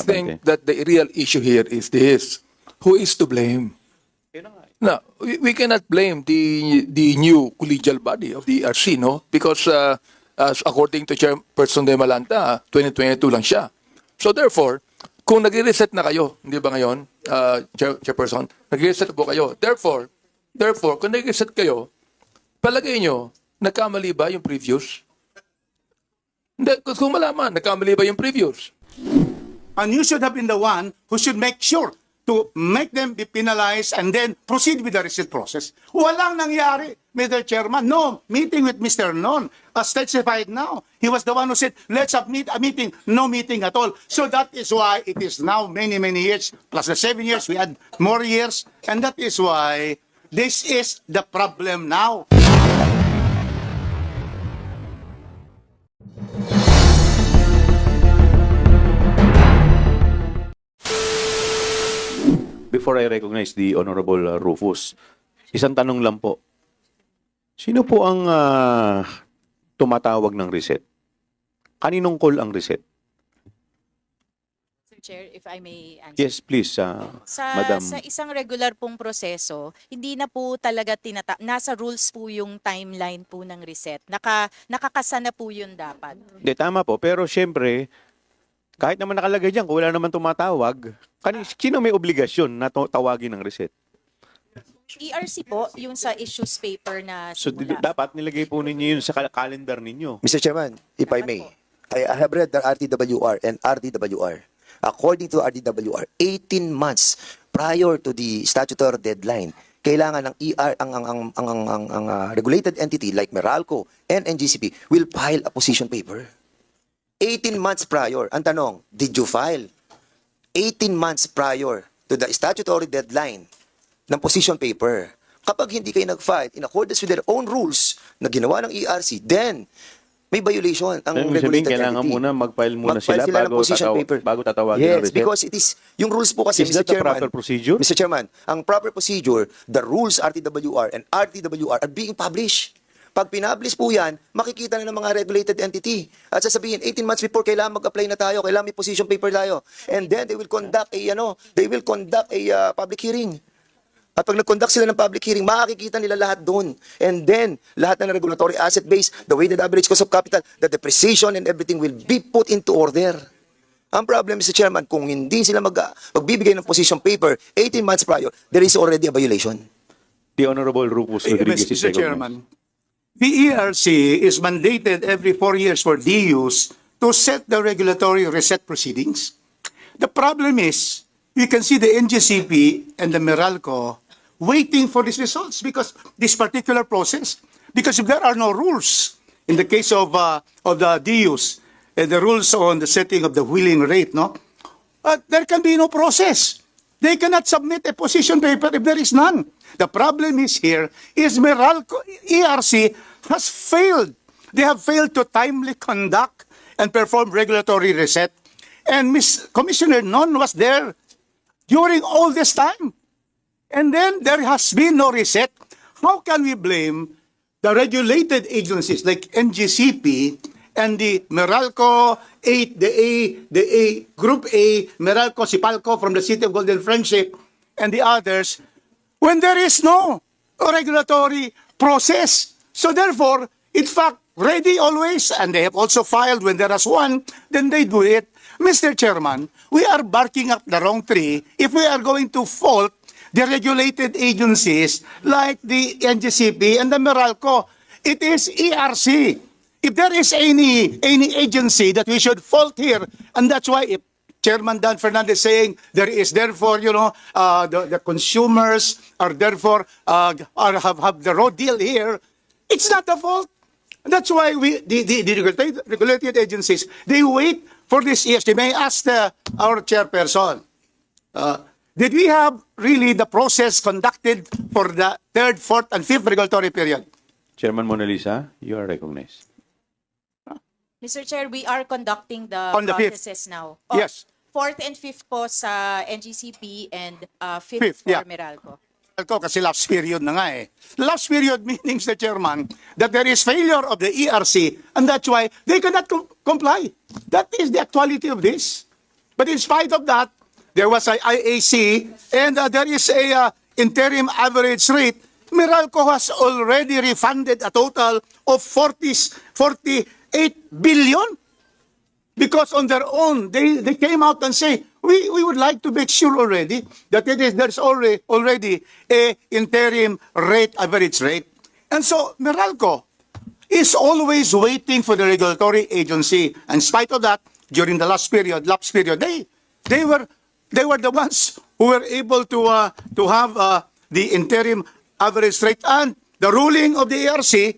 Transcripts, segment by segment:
think that the real issue here is this: who is to blame? No, we cannot blame the new collegial body of the ERC, no, because as according to Chairperson De Malanta, 2022 lang siya. So therefore, kung nag-reset na kayo, hindi ba ngayon, Chairperson, nag-reset po kayo. Therefore, kung nag-reset kayo, palagay nyo, nagkamali ba yung previous? Hindi, kung malaman, nagkamali ba yung previous? And you should have been the one who should make sure to make them be penalized and then proceed with the reset process. Walang nangyari, Mr. Chairman. No meeting with Mr. Non. As testified now, he was the one who said, let's have a meeting. No meeting at all. So that is why it is now many, many years, plus the 7 years, we had more years. And that is why this is the problem now. Before I recognize the Honorable Rufus, isang tanong lang po. Sino po ang tumatawag ng reset? Kaninong call ang reset? Sir Chair, if I may answer. Yes, please, Madam. Sa isang regular pong proseso, hindi na po talaga nasa rules po yung timeline po ng reset. Nakakasa na po yun dapat. Hindi, tama po. Pero syempre, kahit naman nakalagay dyan, kung wala naman tumatawag, sino may obligasyon na tawagin ng reset? ERC po, yung sa issues paper na So, simula. dapat nilagay po ninyo yun sa calendar ninyo. Mr. Chairman, if I may, I have read the RTWR and RDWR. According to RDWR, 18 months prior to the statutory deadline, kailangan ng ang regulated entity like Meralco and NGCP will file a position paper. 18 months prior. Ang tanong, did you file 18 months prior to the statutory deadline ng position paper? Kapag hindi kayo nag-file in accordance with their own rules na ginawa ng ERC, then may violation ang regulated kailangan entity. muna mag-file muna Mag-file sila ng position paper. bago tatawagin ng Yes, reset. because it is, yung rules po kasi, Is Mr. that the Chairman, proper procedure? Mr. Chairman, ang proper procedure, the rules RTWR and RTWR are being published. Pag pinablish po yan, makikita na ng mga regulated entity. At sasabihin, 18 months before, kailangan mag-apply na tayo, kailangan may position paper tayo. And then, they will conduct a public hearing. At pag nag-conduct sila ng public hearing, makikita nila lahat doon. And then, lahat ng regulatory asset base, the weighted average cost of capital, the depreciation and everything will be put into order. Ang problem, Mr. Chairman, kung hindi sila magbibigay ng position paper 18 months prior, there is already a violation. The Honorable Rufus Rodriguez is Mr. recognized. Chairman, the ERC is mandated every 4 years for DUs to set the regulatory reset proceedings. The problem is, you can see the NGCP and the Meralco waiting for these results because this particular process, because if there are no rules in the case of the DUs and the rules on the setting of the wheeling rate, there can be no process. They cannot submit a position paper if there is none. The problem is here is Meralco ERC has failed. They have failed to timely conduct and perform regulatory reset. And Commissioner Non was there during all this time. And then there has been no reset. How can we blame the regulated agencies like NGCP and the Meralco 8, the Group A, Meralco, Sipalco from the City of Golden Friendship, and the others, when there is no regulatory process? So therefore, in fact, ready always, and they have also filed when there is one, then they do it. Mr. Chairman, we are barking up the wrong tree if we are going to fault the regulated agencies like the NGCP and the Meralco. It is ERC. If there is any agency that we should fault here, and that's why if Chairman Dan Fernandez saying there is therefore, the consumers are therefore have the raw deal here, it's not the fault. That's why the regulated agencies, they wait for this ESG. May I ask our chairperson, did we have really the process conducted for the 3rd, 4th, and 5th regulatory period? Chairman Mona Lisa, you are recognized. Mr. Chair, we are conducting the On the fifth. processes now. Yes. 4th and 5th po sa NGCP and 5th Fifth, for yeah. Meralco. Kasi last period na nga eh. Last period meaning, Mr. Chairman, that there is failure of the ERC and that's why they cannot comply. That is the actuality of this. But in spite of that, there was a IAC and there is a interim average rate. Meralco has already refunded a total of 48 billion because on their own, they came out and say, we would like to make sure already that there's already a interim rate, average rate. And so Meralco is always waiting for the regulatory agency. In spite of that, during the lapse period, they were the ones who were able to have the interim average rate, and the ruling of the ARC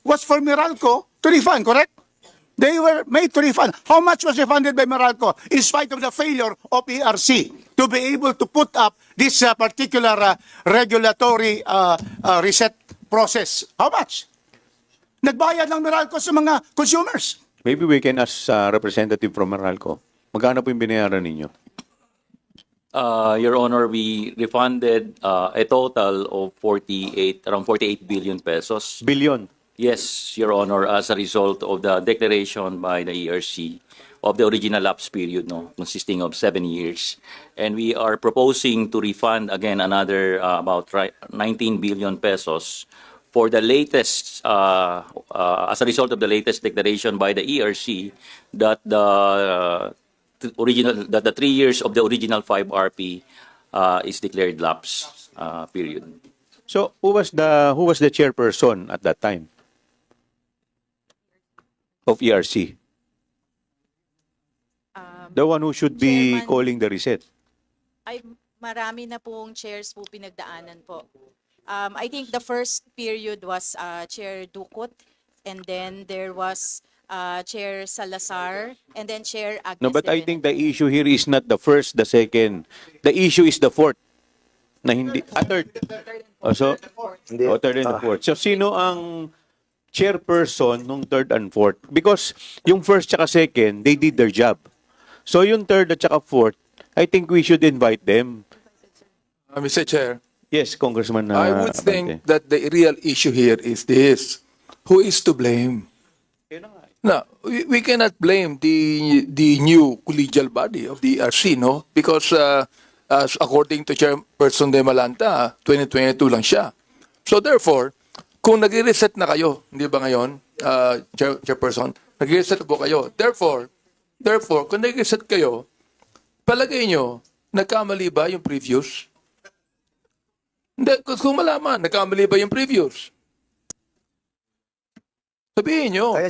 was for Meralco to refund, correct? They were made to refund. How much was refunded by Meralco in spite of the failure of ERC to be able to put up this particular regulatory reset process? How much? Nagbayad ng Meralco sa mga consumers. Maybe we can ask representative from Meralco. Magkano po yung binayaran ninyo? Your Honor, we refunded a total of around 48 billion pesos. Billion. Yes, Your Honor, as a result of the declaration by the ERC of the original lapse period, consisting of 7 years. And we are proposing to refund again another about 19 billion pesos for the latest, as a result of the latest declaration by the ERC that the 3 years of the original 5 RP is declared lapse period. So who was the chairperson at that time of ERC? The one who should be Chairman. calling the reset. Ay, marami na pong chairs po pinagdaanan po. I think the first period was Chair Ducot, and then there was Chair Salazar, and then Chair Agnes. No, but de I think the issue here is not the first, the second. The issue is the fourth. Na hindi, third. So, third and the fourth. So, sino ang chairperson nung third and fourth? Because yung first tsaka second, they did their job. So, yung third at tsaka fourth, I think we should invite them. Mr. Chair, Yes, Congressman. I would Abante. think that the real issue here is this: who is to blame? No, we cannot blame the new collegial body of the ERC, no? Because as according to Chairperson De Malanta, 2022 lang siya. So therefore, kung nag-reset na kayo, hindi ba ngayon, Chairperson, nag-reset po kayo. Therefore, kung nag-reset kayo, palagay nyo, nagkamali ba yung previous? Hindi, kung malaman, nagkamali ba yung previous? Sabihin nyo. Kaya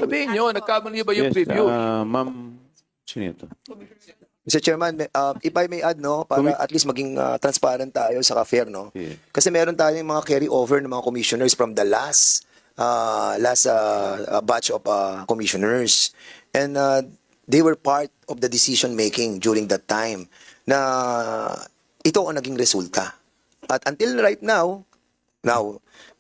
Sabihin nyo, nagkamali ba yung Yes, previous? ma'am, sino ito? Mr. Chairman, if I may add, para at least maging transparent tayo sa fair, Yeah. Kasi meron tayong mga carry over ng mga commissioners from the last batch of commissioners. And they were part of the decision making during that time na ito ang naging resulta. At until right now,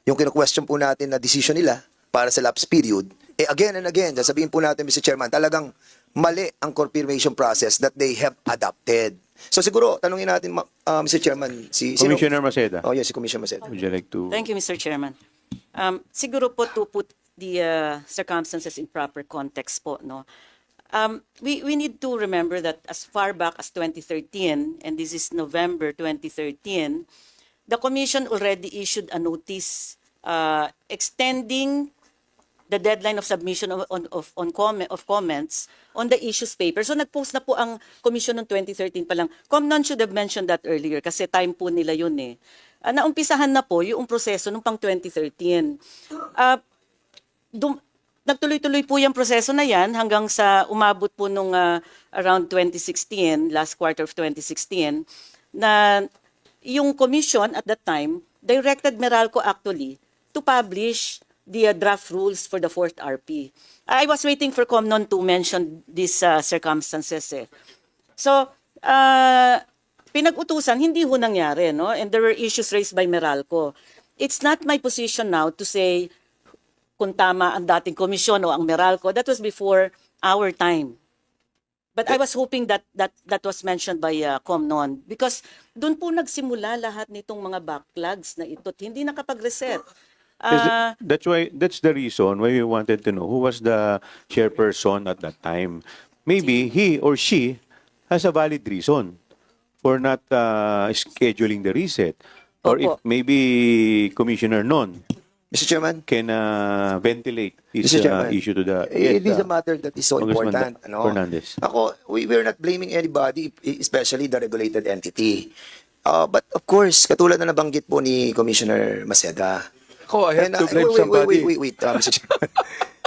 yung kino-question po natin na decision nila para sa lapse period, again and again, sasabihin po natin, Mr. Chairman, talagang mali ang confirmation process that they have adopted. So siguro, tanungin natin, Mr. Chairman, Commissioner Maceda. Oh yes, si Commissioner Maceda. Would you like to? Thank you, Mr. Chairman. Siguro po to put the circumstances in proper context po, we need to remember that as far back as 2013, and this is November 2013, the Commission already issued a notice extending the deadline of submission of comments on the issues paper. So nag-post na po ang Commission noong 2013 pa lang. Comnon should have mentioned that earlier kasi time po nila yun eh. Naumpisahan na po yung proseso nung pang 2013. Nagtuloy-tuloy po yung proseso na yan hanggang sa umabot po nung around 2016, last quarter of 2016, na yung commission at that time directed Meralco actually to publish the draft rules for the fourth RP. I was waiting for Comnon to mention these circumstances. So, pinag-utusan, hindi ho nangyari, and there were issues raised by Meralco. It's not my position now to say kung tama ang dating komisyon o ang Meralco. That was before our time. But I was hoping that was mentioned by Comnon because doon po nagsimula lahat nitong mga backlogs na ito. Hindi nakapag-reset. That's the reason why we wanted to know who was the chairperson at that time. maybe he or she has a valid reason for not scheduling the reset. Or if Opo. maybe Commissioner Non Mr. Chairman, can ventilate his Mr. Chairman, issue to the... it is Yes, a matter that is so Congressman important. Ano? Fernandez. Ako, we're not blaming anybody, especially the regulated entity. But of course, katulad na nabanggit po ni Commissioner Maceda. Oh, I have And, to blame somebody. wait, Mr. Chairman.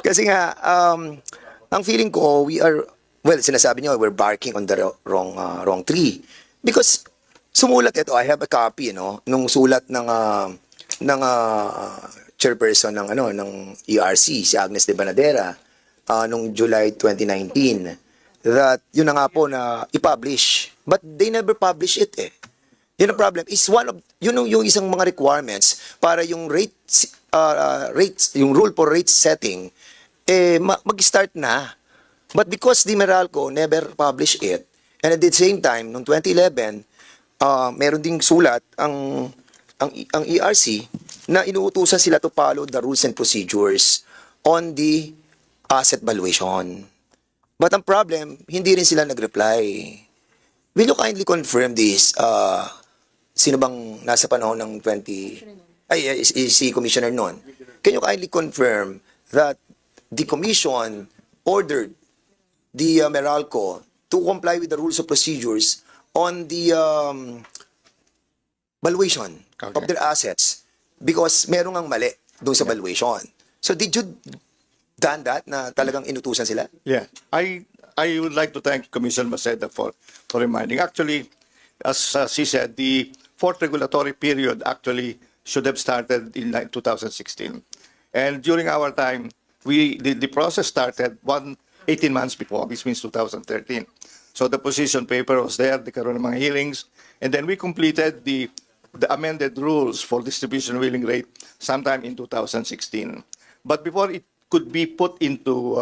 Kasi nga, ang feeling ko, sinasabi niyo, we're barking on the wrong tree. Because, sumulat ito, I have a copy, nung sulat ng chairperson ng ERC, si Agnes de Banadera, nung July 2019, that yun na nga po na i-publish. But they never publish it eh. Yun ang problem. Is yung isang mga requirements para yung rates, yung rule for rate setting, mag-start na. But because the Meralco never published it, and at the same time, noong 2011, meron ding sulat ang ERC na inuutusan sila to follow the rules and procedures on the asset valuation. But ang problem, hindi rin sila nag-reply. Will you kindly confirm this? Sino bang nasa panahon ng si Commissioner Non? Can you kindly confirm that the Commission ordered the Meralco to comply with the rules of procedures on the valuation of their assets because merong ang mali doon sa valuation. So did you done that na talagang inutusan sila? Yeah, I would like to thank Commissioner Maceda for reminding. Actually, as she said, the fourth regulatory period actually should have started in 2016. And during our time, the process started 18 months before, which means 2013. So the position paper was there, the karoon ng mga hearings, and then we completed the amended rules for distribution wheeling rate sometime in 2016. But before it could be put into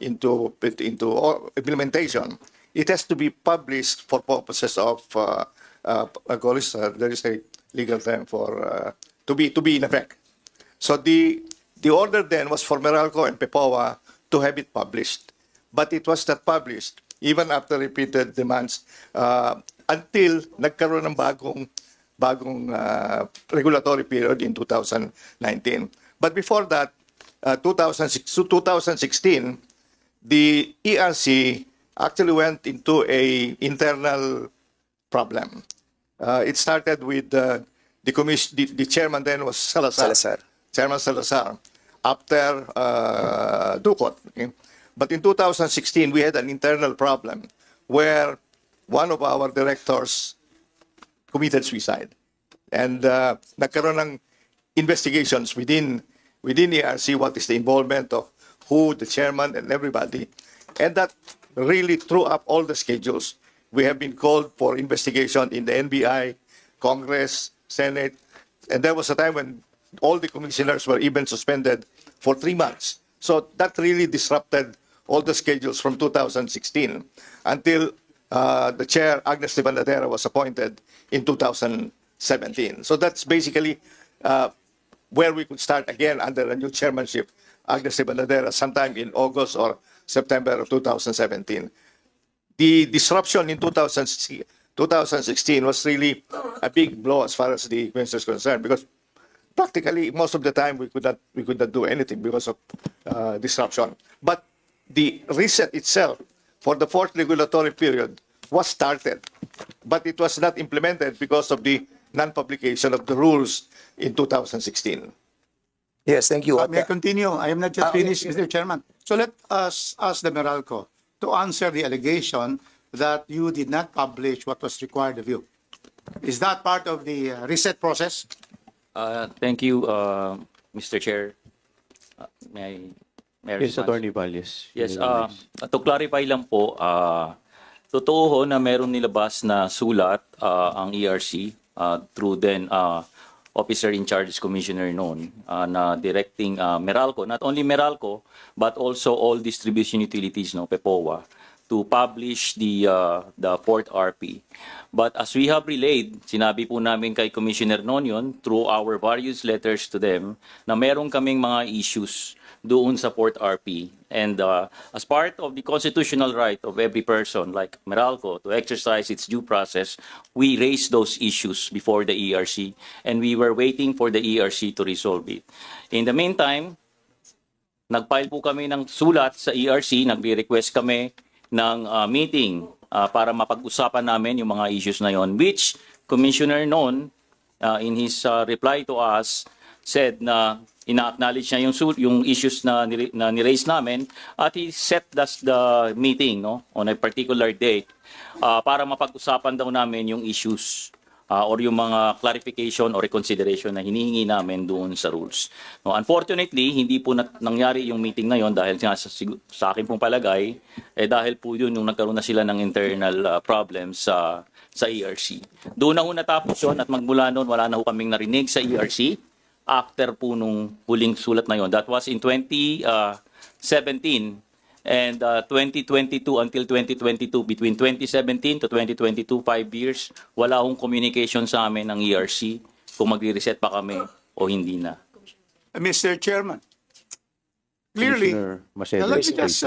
implementation, it has to be published for purposes of there is a legal term for to be in effect. So the order then was for Meralco and PEPOA to have it published, but it was not published even after repeated demands until nagkaroon ng bagong regulatory period in 2019. But before that, 2016, the ERC actually went into a internal problem. It started with the chairman then was Salazar. Chairman Salazar, after Ducot. Okay? But in 2016, we had an internal problem where one of our directors committed suicide. And nagkaroon ng investigations within ERC, what is the involvement of who, the chairman, and everybody. And that really threw up all the schedules. We have been called for investigation in the NBI, Congress, Senate, and there was a time when all the commissioners were even suspended for 3 months. So that really disrupted all the schedules from 2016 until the chair, Agnes de Banadera, was appointed in 2017. So that's basically where we could start again under a new chairmanship, Agnes de Banadera, sometime in August or September of 2017. The disruption in 2016 was really a big blow as far as the minister is concerned, because practically most of the time we could not do anything because of disruption. But the reset itself for the fourth regulatory period was started, but it was not implemented because of the non-publication of the rules in 2016. Yes, thank you. May I continue? I am not yet finished, Mr. Chairman. So let us ask the Meralco to answer the allegation that you did not publish what was required of you. Is that part of the reset process? Thank you, Mr. Chair. May I Yes, respond? Attorney Valles. Yes, to clarify lang po, totoo ho na meron nilabas na sulat ang ERC through then officer in charge Commissioner noon na directing Meralco, not only Meralco but also all distribution utilities, PEPOA, to publish the fourth RP. But as we have relayed, sinabi po namin kay Commissioner Nonion through our various letters to them na meron kaming mga issues doon sa fourth RP. And as part of the constitutional right of every person like Meralco to exercise its due process, we raised those issues before the ERC and we were waiting for the ERC to resolve it. In the meantime, nag-file po kami ng sulat sa ERC, nagre-request kami ng meeting para mapag-usapan namin yung mga issues na yon, which Commissioner Non, in his reply to us, said na ina-acknowledge niya yung issues na niraise namin at he set the meeting on a particular date para mapag-usapan daw namin yung issues or yung mga clarification or reconsideration na hinihingi namin doon sa rules. No, unfortunately, hindi po nangyari yung meeting na yon dahil nga sa akin pong palagay, dahil po yun yung nagkaroon na sila ng internal problems sa ERC. Doon na ho natapos yun at magmula noon wala na ho kaming narinig sa ERC after po nung huling sulat na yon. That was in 2017 and 2022 until 2022, between 2017 to 2022, 5 years, wala akong communication sa amin ng ERC kung magre-reset pa kami o hindi na. Mr. Chairman, clearly, Commissioner Macedo, let me please. just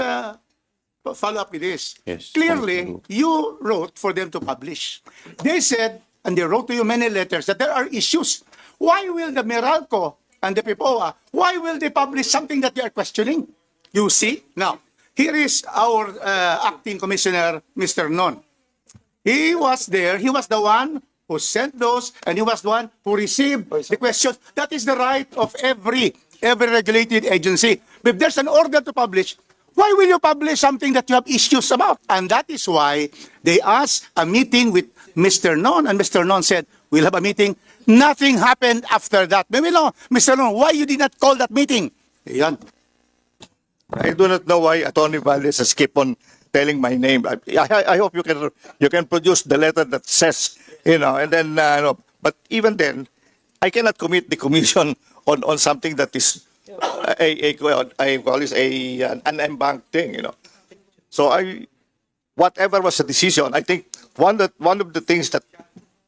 follow up with this. Yes, Clearly, thank you wrote for them to publish. They said, and they wrote to you many letters, that there are issues. Why will the Meralco and the PIPOA, why will they publish something that they are questioning? You see? Now, here is our acting commissioner, Mr. Non. He was there. He was the one who sent those, and he was the one who received the questions. That is the right of every regulated agency. If there's an order to publish, why will you publish something that you have issues about? And that is why they asked a meeting with Mr. Non, and Mr. Non said, we'll have a meeting. Nothing happened after that. Maybe no, Mr. Non, why you did not call that meeting? Yan. I do not know why Attorney Valdez has keep on telling my name. I hope you can produce the letter that says, and then, no. But even then, I cannot commit the commission on something that is I call this an unbanked thing, So whatever was the decision, I think one of the things that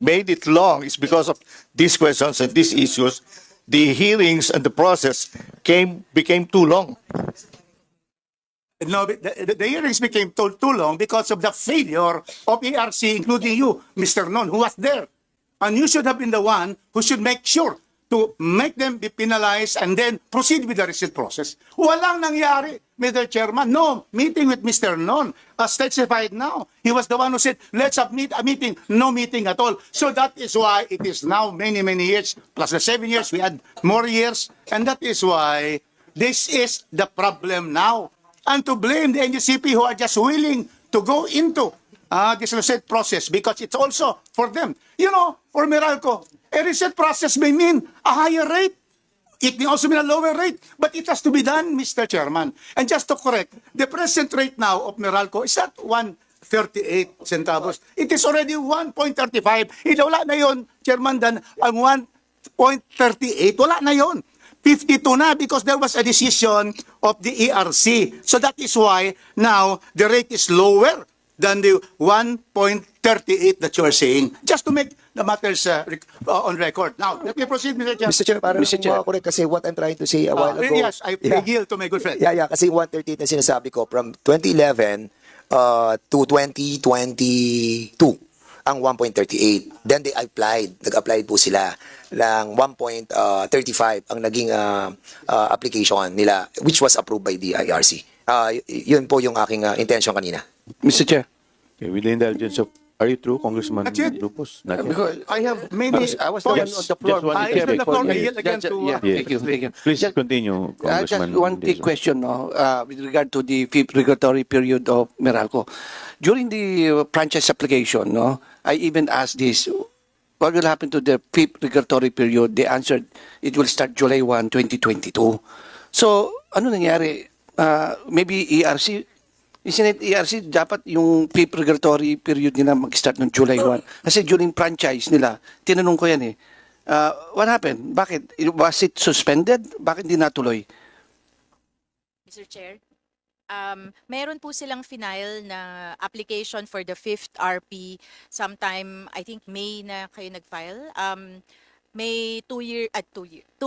made it long is because of these questions and these issues. The hearings and the process became too long. No, the hearings became too long because of the failure of ERC, including you, Mr. Non, who was there. And you should have been the one who should make sure to make them be penalized and then proceed with the receipt process. Walang nangyari, Mr. Chairman. No meeting with Mr. Non. As testified now, he was the one who said, let's have a meeting. No meeting at all. So that is why it is now many, many years, plus the 7 years, we had more years. And that is why this is the problem now. And to blame the NGCP who are just willing to go into this reset process because it's also for them. For Meralco, a reset process may mean a higher rate. It may also mean a lower rate, but it has to be done, Mr. Chairman. And just to correct, the present rate now of Meralco is at 1.38 centavos. It is already 1.35. Wala na yun, Chairman Dan, ang 1.38. Wala na yun. 52 na because there was a decision of the ERC. So that is why now the rate is lower than the 1.38 that you are saying. Just to make the matters on record. Now, let me proceed, Mr. Chair. Mr. Chair, para correct kasi what I'm trying to say a while ago. Yes, I yield to my good friend. Yeah, kasi 138 na sinasabi ko from 2011 to 2022 ang 1.38. Then they nag-applied po sila ng 1.35 ang naging application nila which was approved by the IRC. Yun po yung aking intention kanina. Mr. Chair. Okay, with the indulgence of, are you true, Congressman Not yet. Lupos? Not yet. Because I have many I was the one points. on the floor. Just one I quick on the floor. I question. yield again to... Yes. Thank you. Please continue, Just Congressman. one quick Dizon. question with regard to the fifth regulatory period of Meralco. During the franchise application, I even asked this, what will happen to the fifth regulatory period? They answered, it will start July 1, 2022. So, ano nangyari? Maybe ERC, isn't it ERC, dapat yung fifth regulatory period nila mag-start ng July 1. Kasi during franchise nila, tinanong ko yan what happened? Bakit? Was it suspended? Bakit hindi natuloy? Mr. Chair? Meron po silang final na application for the 5th RP sometime, I think May na kayo nag-file. May 2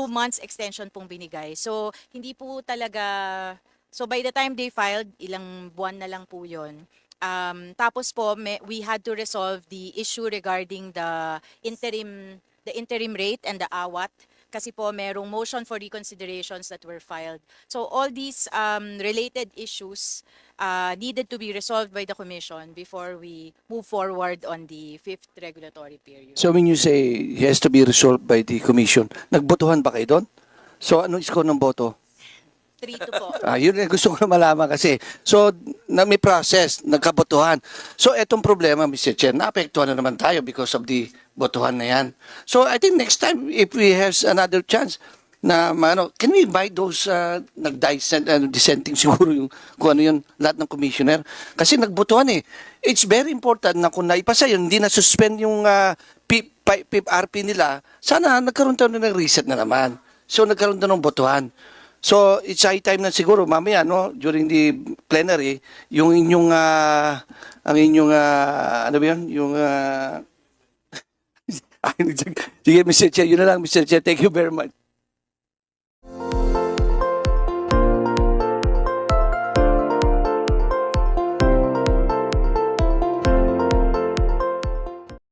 months extension pong binigay. So, hindi po talaga, so by the time they filed, ilang buwan na lang po yun. Tapos po, we had to resolve the issue regarding the interim rate and the AWAT kasi po merong motion for reconsiderations that were filed. So all these related issues needed to be resolved by the Commission before we move forward on the 5th regulatory period. So when you say it has to be resolved by the commission, nagbotohan ba kayo doon? So anong score ng boto? 3-2 po. Yun yung gusto ko na malaman kasi. So, may process, nagkabotohan. So, etong problema, Mr. Chair, naapektuhan na naman tayo because of the botohan na yan. So, I think next time, if we have another chance, na, can we invite those dissenting siguro yung, kung ano yun, lahat ng commissioner? Kasi nagbotohan eh. It's very important na kung naipasa yun, hindi na-suspend yung PIP-RP nila, sana nagkaroon tayo ng reset na naman. So, nagkaroon tayo ng botohan. So, it's high time na siguro mamaya, no, during the plenary, yung inyong, ang inyong, ano ba yun, yung, sige, Mr. Chair, yun na lang, Mr. Chair, thank you very much.